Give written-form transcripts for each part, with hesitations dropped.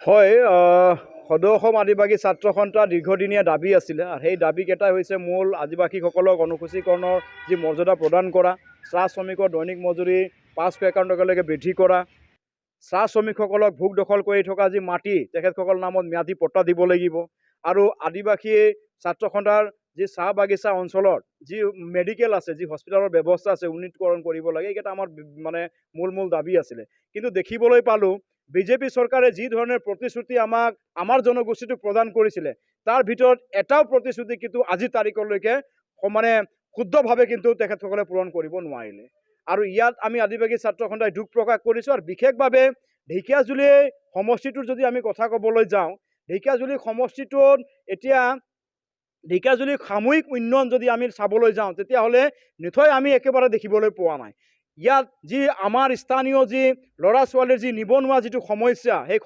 হয়, সদৌ অসম আদিবাসী ছাত্ৰ সন্থাৰ দীৰ্ঘদিনীয়া দাবী আছিলে আৰু সেই দাবীকেইটাই হৈছে মূল আদিবাসীসকলক অনুসূচীকৰণৰ যি মৰ্যাদা প্ৰদান কৰা, চাহ শ্ৰমিকৰ দৈনিক মজুৰি 500 টকালৈকে বৃদ্ধি কৰা, চাহ শ্ৰমিকসকলক ভোগ দখল কৰি থকা যি মাটি তেখেতসকলৰ নামত ম্যাদী পট্টা দিব লাগিব আৰু আদিবাসী ছাত্ৰ সন্থাৰ যি চাহ বাগিচা অঞ্চলৰ যি মেডিকেল আছে, যি হস্পিটেলৰ ব্যৱস্থা আছে, উন্নীতকৰণ কৰিব লাগে। এইকেইটা আমাৰ মানে মূল দাবী আছিলে। কিন্তু দেখিবলৈ পালোঁ বিজেপি চৰকাৰে যি ধৰণৰ প্ৰতিশ্ৰুতি আমাৰ জনগোষ্ঠীটোক প্ৰদান কৰিছিলে তাৰ ভিতৰত এটাও প্ৰতিশ্ৰুতি কিন্তু আজিৰ তাৰিখলৈকে মানে শুদ্ধভাৱে কিন্তু তেখেতসকলে পূৰণ কৰিব নোৱাৰিলে। আৰু ইয়াত আমি আদিবাসী ছাত্ৰ সন্থাই দুখ প্ৰকাশ কৰিছোঁ। আৰু বিশেষভাৱে ঢেকীয়াজুলি সমষ্টিটোৰ যদি আমি কথা ক'বলৈ যাওঁ, ঢেকীয়াজুলি সমষ্টিটোত এতিয়া ঢেকীয়াজুলিৰ সামূহিক উন্নয়ন যদি আমি চাবলৈ যাওঁ তেতিয়াহ'লে নিশ্চয় আমি একেবাৰে দেখিবলৈ পোৱা নাই। ইয়াত যি আমাৰ স্থানীয় যি ল'ৰা ছোৱালীৰ যি নিবনুৱা যিটো সমস্যা, সেই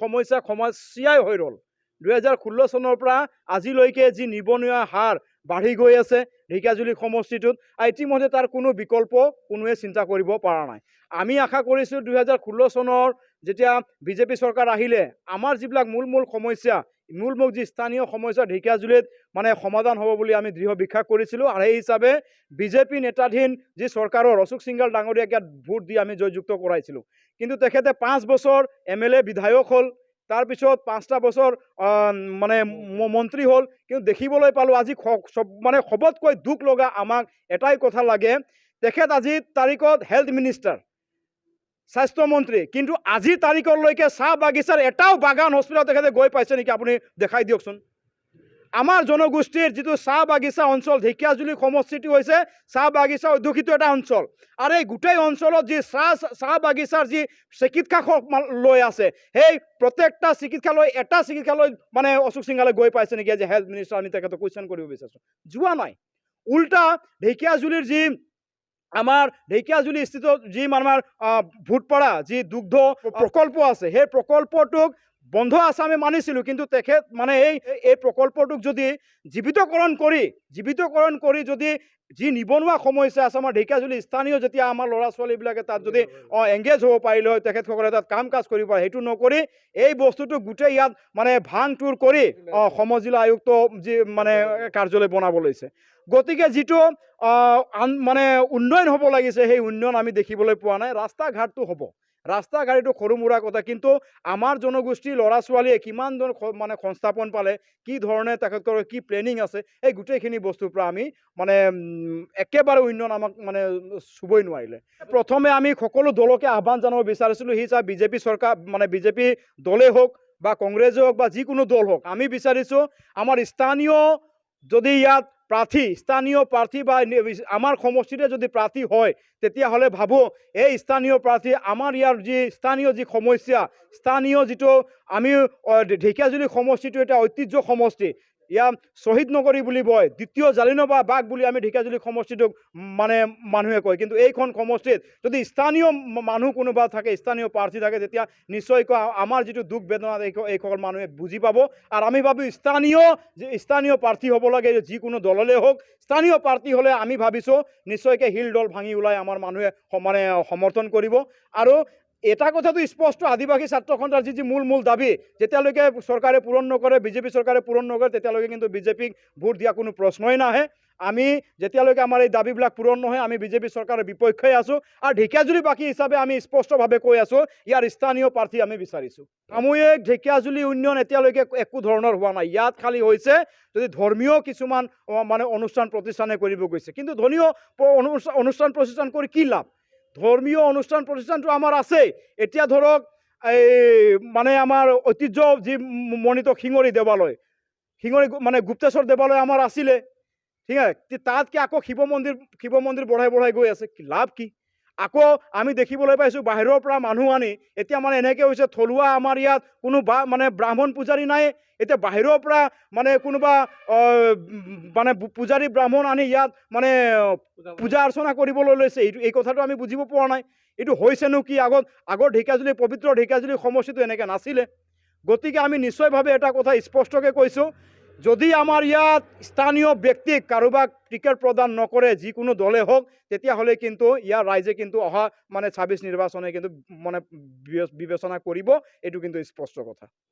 সমস্যাই হৈ ৰ'ল। 2016 চনৰ পৰা আজিলৈকে যি নিবনুৱা হাৰ বাঢ়ি গৈ আছে ঢেকীয়াজুলি সমষ্টিটোত, ইতিমধ্যে তাৰ কোনো বিকল্প কোনোৱে চিন্তা কৰিব পৰা নাই। আমি আশা কৰিছোঁ 2016 চনৰ যেতিয়া বিজেপি চৰকাৰ আহিলে আমাৰ যিবিলাক মূল সমস্যা, মূল যি স্থানীয় সমস্যা ঢেকীয়াজুলিত মানে সমাধান হ'ব বুলি আমি দৃঢ় বিশ্বাস কৰিছিলোঁ। আৰু সেই হিচাপে বিজেপি নেতাধীন যি চৰকাৰৰ অশোক সিংঘাল ডাঙৰীয়াক ইয়াত ভোট দি আমি জয়যুক্ত কৰাইছিলোঁ। কিন্তু তেখেতে 5 বছৰ MLA বিধায়ক হ'ল, তাৰপিছত 5টা বছৰ মানে মন্ত্ৰী হ'ল। কিন্তু দেখিবলৈ পালোঁ আজি মানে সবতকৈ দুখ লগা আমাক এটাই কথা লাগে, তেখেত আজিৰ তাৰিখত হেল্থ মিনিষ্টাৰ, স্বাস্থ্যমন্ত্ৰী, কিন্তু আজিৰ তাৰিখলৈকে চাহ বাগিচাৰ এটাও বাগান হস্পিটেলত তেখেতে গৈ পাইছে নেকি? আপুনি দেখাই দিয়কচোন। আমাৰ জনগোষ্ঠীৰ যিটো চাহ বাগিচা অঞ্চল ঢেকীয়াজুলি সমষ্টিটো হৈছে চাহ বাগিচা অধ্যুষিত এটা অঞ্চল। আৰু এই গোটেই অঞ্চলত যি চাহ বাগিচাৰ যি চিকিৎসালয় আছে, সেই প্ৰত্যেকটা এটা চিকিৎসালয় মানে অশোক সিংঘালে গৈ পাইছে নেকি? যে হেল্থ মিনিষ্টাৰ আমি তেখেতক কুৱেশ্যন কৰিব বিচাৰিছোঁ, যোৱা নাই। উল্টা ঢেকীয়াজুলিৰ যি আমাৰ ঢেকীয়াজুলি স্থিত যি আমাৰ ভূতপাৰা যি দুগ্ধ প্ৰকল্প আছে, সেই প্ৰকল্পটোক বন্ধ আছে আমি মানিছিলোঁ। কিন্তু তেখেত মানে এই প্ৰকল্পটোক যদি জীৱিতকৰণ কৰি যদি যি নিবনুৱা সমস্যা আছে আমাৰ ঢেকীয়াজুলি স্থানীয়, যেতিয়া আমাৰ ল'ৰা ছোৱালীবিলাকে তাত যদি এংগেজ হ'ব পাৰিলে হয়, তেখেতসকলে তাত কাম কাজ কৰিব পাৰে, সেইটো নকৰি এই বস্তুটো গোটেই ইয়াত মানে ভাং টুৰ কৰি সমজিলা আয়ুক্ত যি মানে কাৰ্যালয় বনাব লৈছে। গতিকে যিটো মানে উন্নয়ন হ'ব লাগিছে সেই উন্নয়ন আমি দেখিবলৈ পোৱা নাই। ৰাস্তা ঘাটটো হ'ব, ৰাস্তা ঘাটটো সৰু মুৰা কথা, কিন্তু আমাৰ জনগোষ্ঠীৰ ল'ৰা ছোৱালীয়ে কিমান মানে সংস্থাপন পালে, কি ধৰণে তেখেতসকলৰ কি প্লেনিং আছে, এই গোটেইখিনি বস্তুৰ পৰা আমি মানে একেবাৰে উন্নয়ন আমাক মানে চুবই নোৱাৰিলে। প্ৰথমে আমি সকলো দলকে আহ্বান জনাব বিচাৰিছিলোঁ, সি চাই বিজেপি চৰকাৰ মানে বিজেপি দলেই হওক বা কংগ্ৰেছেই হওক বা যিকোনো দল হওক, আমি বিচাৰিছোঁ আমাৰ স্থানীয় যদি ইয়াত স্থানীয় প্ৰাৰ্থী বা আমাৰ সমষ্টিতে যদি প্ৰাৰ্থী হয়, তেতিয়াহ'লে ভাবোঁ এই স্থানীয় প্ৰাৰ্থী আমাৰ ইয়াৰ যি স্থানীয় যি সমস্যা, স্থানীয় যিটো আমি ঢেকীয়াজুলি সমষ্টিটো এটা ঐতিহ্য সমষ্টি, ইয়াৰ শ্বহীদ নগৰী বুলি কয়, দ্বিতীয় জালিয়ানৱালা বুলি আমি ঢেকীয়াজুলি সমষ্টিটোক মানে মানুহে কয়। কিন্তু এইখন সমষ্টিত যদি স্থানীয় মানুহ কোনোবা থাকে, স্থানীয় প্ৰাৰ্থী থাকে, তেতিয়া নিশ্চয়কৈ আমাৰ যিটো দুখ বেদনা এইসকল মানুহে বুজি পাব। আৰু আমি ভাবোঁ স্থানীয় প্ৰাৰ্থী হ'ব লাগে, যিকোনো দললে হওক। স্থানীয় প্ৰাৰ্থী হ'লে আমি ভাবিছোঁ নিশ্চয়কৈ শিল দল ভাঙি ওলাই আমাৰ মানুহে মানে সমৰ্থন কৰিব। আৰু এটা কথাটো স্পষ্ট, আদিবাসী ছাত্ৰ সন্থাৰ যি মূল দাবী যেতিয়ালৈকে চৰকাৰে পূৰণ নকৰে, বিজেপি চৰকাৰে পূৰণ নকৰে, তেতিয়ালৈকে কিন্তু বিজেপিক ভোট দিয়া কোনো প্ৰশ্নই নাহে। আমি যেতিয়ালৈকে আমাৰ এই দাবীবিলাক পূৰণ নহয়, আমি বিজেপি চৰকাৰৰ বিপক্ষে আছোঁ। আৰু ঢেকীয়াজুলিবাসী হিচাপে আমি স্পষ্টভাৱে কৈ আছোঁ, ইয়াৰ স্থানীয় প্ৰাৰ্থী আমি বিচাৰিছোঁ। সামূহিক ঢেকীয়াজুলি উন্নয়ন এতিয়ালৈকে একো ধৰণৰ হোৱা নাই। ইয়াত খালী হৈছে যদি ধৰ্মীয় কিছুমান মানে অনুষ্ঠান প্ৰতিষ্ঠানে কৰিব গৈছে, কিন্তু ধৰ্মীয় অনুষ্ঠান প্ৰতিষ্ঠান কৰি কি লাভ? ধৰ্মীয় অনুষ্ঠান প্ৰতিষ্ঠানটো আমাৰ আছেই। এতিয়া ধৰক এই মানে আমাৰ ঐতিহ্য যি মণিত শিঙৰি দেৱালয়, মানে গুপ্তেশ্বৰ দেৱালয় আমাৰ আছিলে, ঠিক আছে, তাতকৈ আকৌ শিৱ মন্দিৰ বঢ়াই গৈ আছে, লাভ কি? আকৌ আমি দেখিবলৈ পাইছোঁ বাহিৰৰ পৰা মানুহ আনি এতিয়া মানে এনেকৈ হৈছে, থলুৱা আমাৰ ইয়াত কোনো মানে ব্ৰাহ্মণ পূজাৰী নাই। এতিয়া বাহিৰৰ পৰা মানে কোনোবা মানে পূজাৰী ব্ৰাহ্মণ আনি ইয়াত মানে পূজা অৰ্চনা কৰিবলৈ লৈছে। এই কথাটো আমি বুজিব পৰা নাই, এইটো হৈছেনো কি? আগৰ ঢেকীয়াজুলি পবিত্ৰ ঢেকীয়াজুলি সমষ্টিটো এনেকৈ নাছিলে। গতিকে আমি নিশ্চয়ভাৱে এটা কথা স্পষ্টকৈ কৈছোঁ, যদি আমাৰ ইয়াত স্থানীয় ব্যক্তিক কাৰোবাক টিকেট প্ৰদান নকৰে, যিকোনো দলে হওক, তেতিয়াহ'লে কিন্তু ইয়াৰ ৰাইজে কিন্তু অহা মানে 26 নিৰ্বাচনে কিন্তু মানে বিবেচনা কৰিব, এইটো কিন্তু স্পষ্ট কথা।